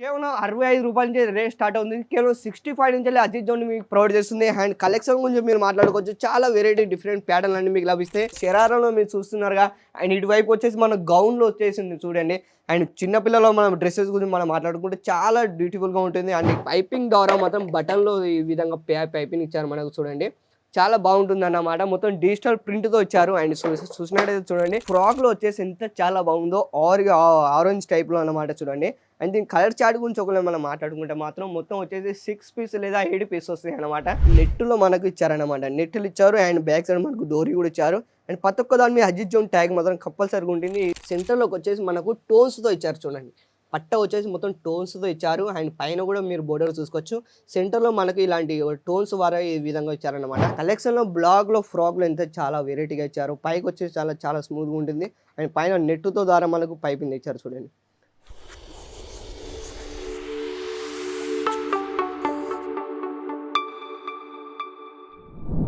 కేవలం రూ. 65 నుంచి రేట్ స్టార్ట్ అవుతుంది. కేవలం 65 నుంచెల్లి అజిత్ జోన్ మీకు ప్రొవైడ్ చేస్తుంది. అండ్ కలెక్షన్ గురించి మీరు మాట్లాడుకోవచ్చు. చాలా వెరైటీ డిఫరెంట్ ప్యాటర్న్‌లు అన్నీ మీకు లభిస్తాయి. శరారాలో మీరు చూస్తున్నారుగా. అండ్ ఇటువైపు వచ్చేసి మన గౌన్‌లో వచ్చేసింది చూడండి. అండ్ చిన్న పిల్లల మనం డ్రెసెస్ గురించి మనం మాట్లాడుకుంటే చాలా బ్యూటిఫుల్‌గా ఉంటుంది. అండ్ పైపింగ్ ద్వారా మాత్రం బటన్‌లో ఈ విధంగా పైపింగ్ ఇచ్చారు మనకు చూడండి. చాలా బాగుంటుందన్నమాట. మొత్తం డిజిటల్ ప్రింట్‌తో ఇచ్చారు. అండ్ చూసినట్టయితే చూడండి ఫ్రాక్‌లో వచ్చేసి ఎంత చాలా బాగుందో ఆరెంజ్ టైప్‌లో అన్నమాట చూడండి. అండ్ దీని కలర్ చార్ట్ గురించి ఒకవేళ మనం మాట్లాడుకుంటే మాత్రం మొత్తం వచ్చేసి 6 పీస్ లేదా 7 పీస్ వస్తాయన్నమాట. నెట్‌లో మనకు ఇచ్చారన్నమాట. నెట్టులు ఇచ్చారు అండ్ బ్యాక్ సైడ్ మనకు డోరీ కూడా ఇచ్చారు. అండ్ ప్రతి ఒక్క దాని మీద అజిత్ జోన్ ట్యాగ్ మాత్రం కంపల్సరీగా ఉంటుంది. సెంటర్‌లోకి వచ్చేసి మనకు టోన్స్‌తో ఇచ్చారు చూడండి. పట్ట వచ్చేసి మొత్తం టోన్స్‌తో ఇచ్చారు. అండ్ పైన కూడా మీరు బోర్డర్ చూసుకోవచ్చు. సెంటర్‌లో మనకి ఇలాంటి టోన్స్ వారా ఈ విధంగా ఇచ్చారన్నమాట. కలెక్షన్‌లో బ్లాగ్‌లో, ఫ్రాక్‌లో ఎంత చాలా వెరైటీగా ఇచ్చారు. పైకొచ్చేసి చాలా చాలా స్మూత్‌గా ఉంటుంది. అండ్ పైన నెట్‌తో ద్వారా మనకు పైపింగ్ ఇచ్చారు చూడండి.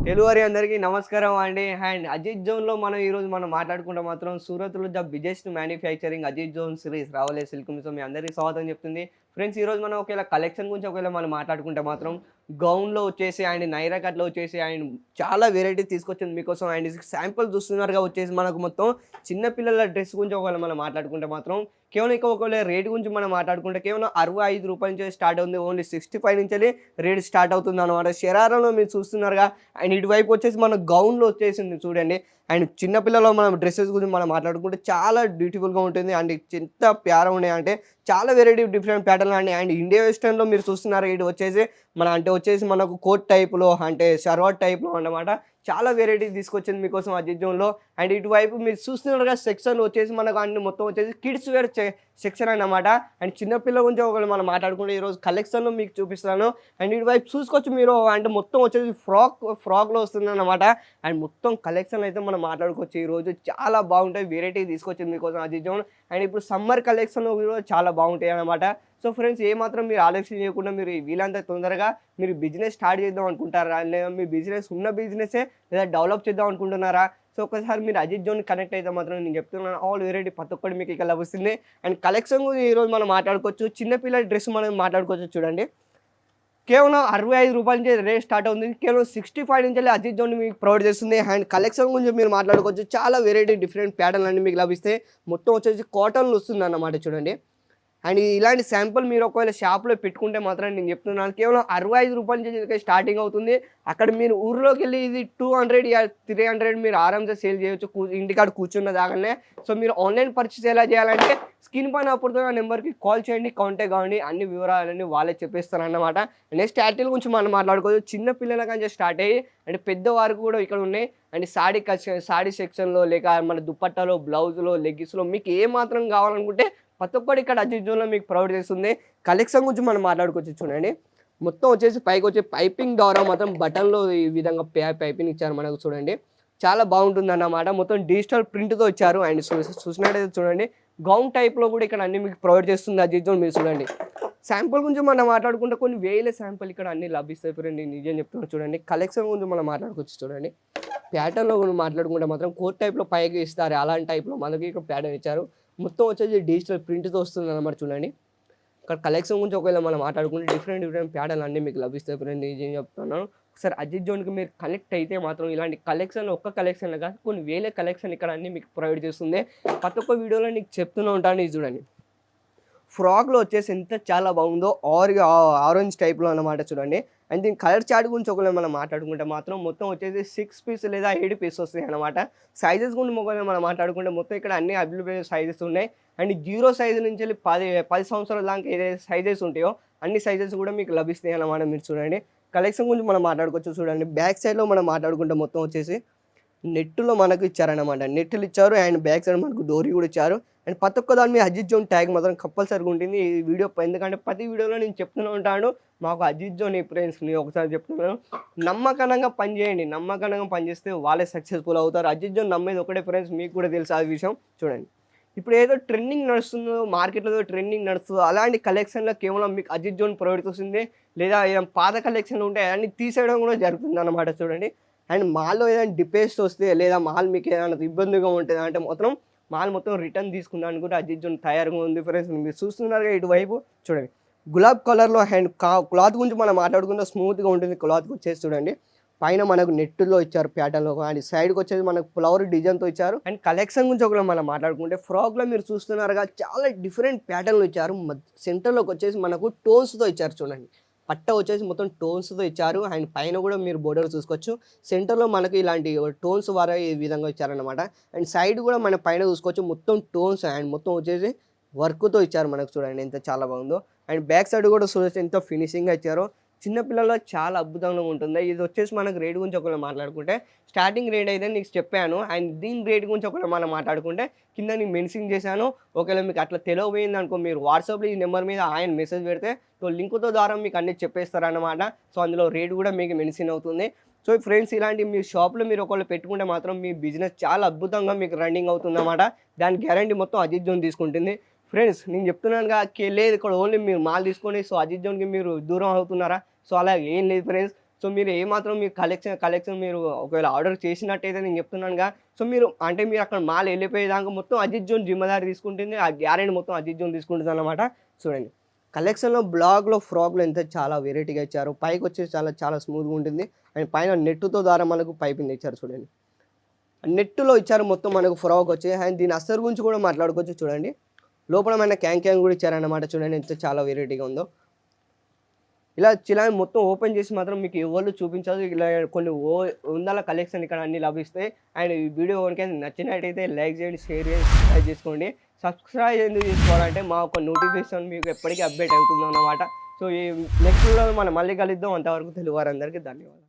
తెలుగువారి అందరికీ నమస్కారం అండి. అండ్ అజిత్ జోన్‌లో మనం ఈరోజు మాట్లాడుకుంటే మాత్రం సూరత్‌లో the biggest manufacturing Ajit zone series రావలే సిల్క్ మిల్స్‌లో మీ అందరికీ స్వాగతం చెప్తుంది. ఫ్రెండ్స్ ఈరోజు మనం ఒకవేళ కలెక్షన్ గురించి ఒకవేళ మనం మాట్లాడుకుంటే మాత్రం గౌన్‌లో వచ్చేసి అండ్ నైరా కట్‌లో వచ్చేసి అండ్ చాలా వెరైటీ తీసుకొచ్చింది మీకోసం. అండ్ శాంపుల్ చూస్తున్నారుగా వచ్చేసి మనకు మొత్తం చిన్న పిల్లల డ్రెస్ గురించి ఒకవేళ మనం మాట్లాడుకుంటే మాత్రం కేవలం ఒకవేళ రేట్ గురించి మనం మాట్లాడుకుంటే కేవలం రూ. 65 నుంచి స్టార్ట్ అవుతుంది. ఓన్లీ 65 నుంచెల్లి రేట్ స్టార్ట్ అవుతుందన్నమాట. శరారాలో మీరు చూస్తున్నారుగా. అండ్ ఇటువైపు వచ్చేసి మన గౌన్‌లో వచ్చేసింది చూడండి. అండ్ చిన్న పిల్లల మనం డ్రెసెస్ గురించి మనం మాట్లాడుకుంటే చాలా బ్యూటిఫుల్‌గా ఉంటుంది. అండ్ ఎంత ప్యారా ఉన్నాయంటే చాలా వెరైటీ డిఫరెంట్ ప్యాటర్న్‌లు అండి. అండ్ ఇండియా వెస్టర్న్‌లో మీరు చూస్తున్నారు ఇటు వచ్చేసి వచ్చేసి మనకు కోట్ టైప్‌లో అంటే షర్వాట్ టైప్‌లో అన్నమాట. చాలా వెరైటీ తీసుకొచ్చింది మీకోసం అజిత్ జోన్‌లో. అండ్ ఇటువైపు మీరు చూస్తున్నారుగా సెక్షన్ వచ్చేసి మనకు అన్ని మొత్తం వచ్చేసి కిడ్స్ వేర్ సెక్షన్ అన్నమాట. అండ్ చిన్న పిల్లల గురించి ఒకవేళ మనం మాట్లాడుకుంటే ఈరోజు కలెక్షన్‌లో మీకు చూపిస్తాను. అండ్ ఇటువైపు చూసుకోవచ్చు మీరు అంటే మొత్తం వచ్చేసి ఫ్రాక్‌లో వస్తుందన్నమాట. అండ్ మొత్తం కలెక్షన్ అయితే మనం మాట్లాడుకోవచ్చు ఈరోజు. చాలా బాగుంటాయి. వెరైటీ తీసుకొచ్చింది మీకోసం అజిత్ జోన్. అండ్ ఇప్పుడు సమ్మర్ కలెక్షన్‌లో కూడా చాలా బాగుంటాయన్నమాట. సో ఫ్రెండ్స్ ఏమాత్రం మీరు ఆలస్యం చేయకుండా మీరు వీలంత తొందరగా మీరు బిజినెస్ స్టార్ట్ చేద్దాం అనుకుంటారా? లేదా మీ బిజినెస్ ఉన్న బిజినెసే లేదా డెవలప్ చేద్దాం అనుకుంటున్నారా? సో ఒకసారి మీరు అజిత్ జోన్ కనెక్ట్ అయితే మాత్రం నేను చెప్తున్నాను ఆల్ వెరైటీ ప్రతి ఒక్కటి మీకు ఇక్కడ లభిస్తుంది. అండ్ కలెక్షన్ గురించి ఈరోజు మనం మాట్లాడుకోవచ్చు. చిన్న పిల్లల డ్రెస్ మనం మాట్లాడుకోవచ్చు చూడండి. కేవలం రూ. 65 నుంచి రేట్ స్టార్ట్ అవుతుంది. కేవలం 65 నుంచెల్లి అజిత్ జోన్ మీకు ప్రొవైడ్ చేస్తుంది. అండ్ కలెక్షన్ గురించి మీరు మాట్లాడుకోవచ్చు. చాలా వెరైటీ డిఫరెంట్ ప్యాటర్న్‌లు అన్నీ మీకు లభిస్తాయి. మొత్తం వచ్చేసి కాటన్‌లో వస్తుందన్నమాట చూడండి. అండ్ ఇలాంటి శాంపుల్ మీరు ఒకవేళ షాప్‌లో పెట్టుకుంటే మాత్రం నేను చెప్తున్నాను కేవలం రూ. 65 నుంచి స్టార్టింగ్ అవుతుంది. అక్కడ మీరు ఊర్లోకెళ్ళి ఇది 200 300 మీరు ఆరాంసే సేల్ చేయొచ్చు. ఇంటికాడ కూర్చున్న దాగానే. సో మీరు ఆన్‌లైన్ పర్చేస్ ఎలా చేయాలంటే స్క్రీన్ పైన అప్పుడుతున్న నెంబర్‌కి కాల్ చేయండి, కాంటాక్ట్ కావండి. అన్ని వివరాలన్నీ వాళ్ళే చెప్పేస్తారన్నమాట. నెక్స్ట్ యాటిల్ గురించి మనం మాట్లాడుకోవచ్చు. చిన్న పిల్లల కాంచి స్టార్ట్ అయ్యి అంటే పెద్దవారికి కూడా ఇక్కడ ఉన్నాయి. అండ్ సాడీ సెక్షన్‌లో లేక మన దుపట్టాలో, బ్లౌజ్‌లో, లెగ్గిన్స్‌లో మీకు ఏ మాత్రం కావాలనుకుంటే ప్రతి ఒక్కటి ఇక్కడ అజిత్ జోన్‌లో మీకు ప్రొవైడ్ చేస్తుంది. కలెక్షన్ గురించి మనం మాట్లాడుకోవచ్చు చూడండి. మొత్తం వచ్చేసి పైకొచ్చే పైపింగ్ ద్వారా మాత్రం బటన్‌లో ఈ విధంగా పైపింగ్ ఇచ్చారు మనకు చూడండి. చాలా బాగుంటుందన్నమాట. మొత్తం డిజిటల్ ప్రింట్‌తో ఇచ్చారు. అండ్ చూసినట్టయితే చూడండి గౌన్ టైప్‌లో కూడా ఇక్కడ అన్నీ మీకు ప్రొవైడ్ చేస్తుంది అజిత్ జోన్ మీరు చూడండి. శాంపుల్ గురించి మనం మాట్లాడుకుంటే కొన్ని వేల శాంపుల్ ఇక్కడ అన్నీ లభిస్తాయి ఫ్రెండ్. నేను నిజం చెప్తున్నాను చూడండి. కలెక్షన్ గురించి మనం మాట్లాడుకోవచ్చు చూడండి. ప్యాటర్న్‌లో మాట్లాడుకుంటే మాత్రం కోట్ టైప్‌లో పైకి ఇస్తారు. అలాంటి టైప్‌లో మనకి ఇక్కడ ప్యాటర్న్ ఇచ్చారు. మొత్తం వచ్చేసి డిజిటల్ ప్రింట్‌తో వస్తుందన్నమాట చూడండి. ఇక్కడ కలెక్షన్ గురించి ఒకవేళ మనం మాట్లాడుకుంటే డిఫరెంట్ ప్యాటర్న్‌లు అన్నీ మీకు లభిస్తాయి ఫ్రెండ్. నిజం చెప్తున్నాను. ఒకసారి అజిత్ జోన్‌కి మీరు కనెక్ట్ అయితే మాత్రం ఇలాంటి కలెక్షన్ ఒక్క కలెక్షన్‌లో కాదు కొన్ని వేల కలెక్షన్ ఇక్కడ అన్నీ మీకు ప్రొవైడ్ చేస్తుంది. ప్రతి ఒక్క వీడియోలో నీకు చెప్తూనే ఉంటాను. ఇది చూడండి. ఫ్రాక్‌లో వచ్చేసి ఎంత చాలా బాగుందో ఆరెంజ్ టైప్‌లో అన్నమాట చూడండి. అండ్ దీని కలర్ చార్ట్ గురించి ఒకవేళ మనం మాట్లాడుకుంటే మాత్రం మొత్తం వచ్చేసి 6 పీస్ లేదా 7 పీస్ వస్తాయన్నమాట. సైజెస్ గురించి ఒకవేళ మనం మాట్లాడుకుంటే మొత్తం ఇక్కడ అన్ని అవైలబుల్ సైజెస్ ఉన్నాయి. అండ్ 0 సైజ్ నుంచెల్లి 10 సంవత్సరాల దాకా ఏదైతే సైజెస్ ఉంటాయో అన్ని సైజెస్ కూడా మీకు లభిస్తాయి అన్నమాట. మీరు చూడండి. కలెక్షన్ గురించి మనం మాట్లాడుకోవచ్చు చూడండి. బ్యాక్ సైడ్‌లో మనం మాట్లాడుకుంటే మొత్తం వచ్చేసి నెట్‌లో మనకు ఇచ్చారన్నమాట. నెట్టులు ఇచ్చారు అండ్ బ్యాక్ సైడ్ మనకు డోరీ కూడా ఇచ్చారు. అండ్ ప్రతి ఒక్క దాని మీద అజిత్ జోన్ ట్యాగ్ మాత్రం కంపల్సరీగా ఉంటుంది. ఈ వీడియో ఎందుకంటే ప్రతి వీడియోలో నేను చెప్తూనే ఉంటాను. మాకు అజిత్ జోన్ ఫ్రెండ్స్ నేను ఒకసారి చెప్తున్నాను. నమ్మకంగా పని చేయండి. నమ్మకంగా పని చేస్తే వాళ్ళే సక్సెస్‌ఫుల్ అవుతారు. అజిత్ జోన్ నమ్మేది ఒకటే ఫ్రెండ్స్ మీకు కూడా తెలుసు ఆ విషయం. చూడండి. ఇప్పుడు ఏదో ట్రెండింగ్ నడుస్తుందో మార్కెట్‌లో ఏదో ట్రెండింగ్ నడుస్తుందో అలాంటి కలెక్షన్‌లో కేవలం మీకు అజిత్ జోన్ ప్రొవైడ్ చేస్తుంది. లేదా ఏదైనా పాత కలెక్షన్‌లు ఉంటే అయన్నీ తీసేయడం కూడా జరుగుతుందన్నమాట చూడండి. అండ్ మాల్‌లో ఏదైనా డిఫెక్ట్స్ వస్తే లేదా మాల్ మీకు ఏదైనా ఇబ్బందిగా ఉంటది అంటే మాత్రం మాల్ మొత్తం రిటర్న్ తీసుకుందానికి కూడా అజిత్ జోన్ తయారుగా ఉంది ఫ్రెండ్స్. మీరు చూస్తున్నారుగా ఇటువైపు చూడండి. గులాబ్ కలర్‌లో అండ్ క్లాత్ గురించి మనం మాట్లాడుకుంటే స్మూత్‌గా ఉంటుంది. క్లాత్ వచ్చేసి చూడండి. పైన మనకు నెట్‌లో ఇచ్చారు ప్యాటర్న్‌లో అండ్ సైడ్‌కొచ్చేసి మనకు ఫ్లవర్ డిజైన్‌తో ఇచ్చారు. అండ్ కలెక్షన్ గురించి ఒకవేళ మనం మాట్లాడుకుంటే ఫ్రాక్‌లో మీరు చూస్తున్నారుగా చాలా డిఫరెంట్ ప్యాటర్న్‌లో ఇచ్చారు. సెంటర్‌లోకొచ్చేసి మనకు టోన్స్‌తో ఇచ్చారు చూడండి. పట్ట వచ్చేసి మొత్తం టోన్స్‌తో ఇచ్చారు. అండ్ పైన కూడా మీరు బోర్డర్ చూసుకోవచ్చు. సెంటర్‌లో మనకి ఇలాంటి టోన్స్ వారా ఈ విధంగా ఇచ్చారనమాట. అండ్ సైడ్ కూడా మన పైన చూసుకోవచ్చు మొత్తం టోన్స్ అండ్ మొత్తం వచ్చేసి వర్క్‌తో ఇచ్చారు మనకు చూడండి ఎంత చాలా బాగుందో. అండ్ బ్యాక్ సైడ్ కూడా చూడొచ్చు ఎంత ఫినిషింగ్‌గా ఇచ్చారో. చిన్న పిల్లల్లో చాలా అద్భుతంగా ఉంటుంది. ఇది వచ్చేసి మనకు రేట్ గురించి ఒకవేళ మాట్లాడుకుంటే స్టార్టింగ్ రేట్ అయితే నీకు చెప్పాను. అండ్ దీని రేట్ గురించి ఒకవేళ మనం మాట్లాడుకుంటే కింద నేను మెన్షన్ చేశాను. ఒకవేళ మీకు అట్లా తెలవబోయిందనుకో మీరు వాట్సాప్‌లో ఈ నెంబర్ మీద ఆయన మెసేజ్ పెడితే సో లింక్‌తో ద్వారా మీకు అన్నీ చెప్పేస్తారన్నమాట. సో అందులో రేట్ కూడా మీకు మెన్షన్ అవుతుంది. సో ఫ్రెండ్స్ ఇలాంటి మీ షాప్‌లో మీరు ఒకవేళ పెట్టుకుంటే మాత్రం మీ బిజినెస్ చాలా అద్భుతంగా మీకు రన్నింగ్ అవుతుందన్నమాట. దాని గ్యారంటీ మొత్తం అజిత్ జోన్ తీసుకుంటుంది. ఫ్రెండ్స్ నేను చెప్తున్నానుగా లేదు ఇక్కడ ఓన్లీ మీరు మాల్ తీసుకొని సో అజిత్ జోన్‌కి మీరు దూరం అవుతున్నారా? సో అలా ఏం లేదు ఫ్రెండ్స్. సో మీరు ఏమాత్రం మీ కలెక్షన్ మీరు ఒకవేళ ఆర్డర్ చేసినట్టయితే నేను చెప్తున్నానుగా. సో మీరు అంటే మీరు అక్కడ మాల్ ఎళ్ళిపోయేదాకా మొత్తం అజిత్ జోన్ జిమ్మేదారి తీసుకుంటుంది. ఆ గ్యారంటీ మొత్తం అజిత్ జోన్ తీసుకుంటుందన్నమాట. చూడండి. కలెక్షన్‌లో ఫ్రాక్‌లో ఎంత చాలా వెరైటీగా ఇచ్చారు. పైకొచ్చేసి చాలా చాలా స్మూత్‌గా ఉంటుంది. అండ్ పైన నెట్‌తో ద్వారా మనకు పైపింగ్ ఇచ్చారు చూడండి. నెట్‌లో ఇచ్చారు మొత్తం మనకు ఫ్రాక్ వచ్చి. అండ్ దీని అస్తరు గురించి కూడా మాట్లాడుకోవచ్చు చూడండి. లోపల మన క్యాన్ కూడా ఇచ్చారన్నమాట చూడండి ఎంత చాలా వెరైటీగా ఉందో. ఇలా మొత్తం ఓపెన్ చేసి మాత్రం మీకు ఎవరు చూపించదు. ఇలా కొన్ని వందల కలెక్షన్ ఇక్కడ అన్నీ లభిస్తాయి. అండ్ ఈ వీడియో ఎవరికైనా నచ్చినట్టయితే లైక్ చేయండి, షేర్ చేయండి, సబ్స్క్రైబ్ చేసుకోండి. సబ్స్క్రైబ్ ఎందుకు చేసుకోవాలంటే మా ఒక నోటిఫికేషన్ మీకు ఎప్పటికీ అప్డేట్ అవుతుందన్నమాట. సో ఈ నెక్స్ట్ వీడియోలో మనం మళ్ళీ కలుద్దాం. అంతవరకు తెలుగు వారందరికీ ధన్యవాదాలు.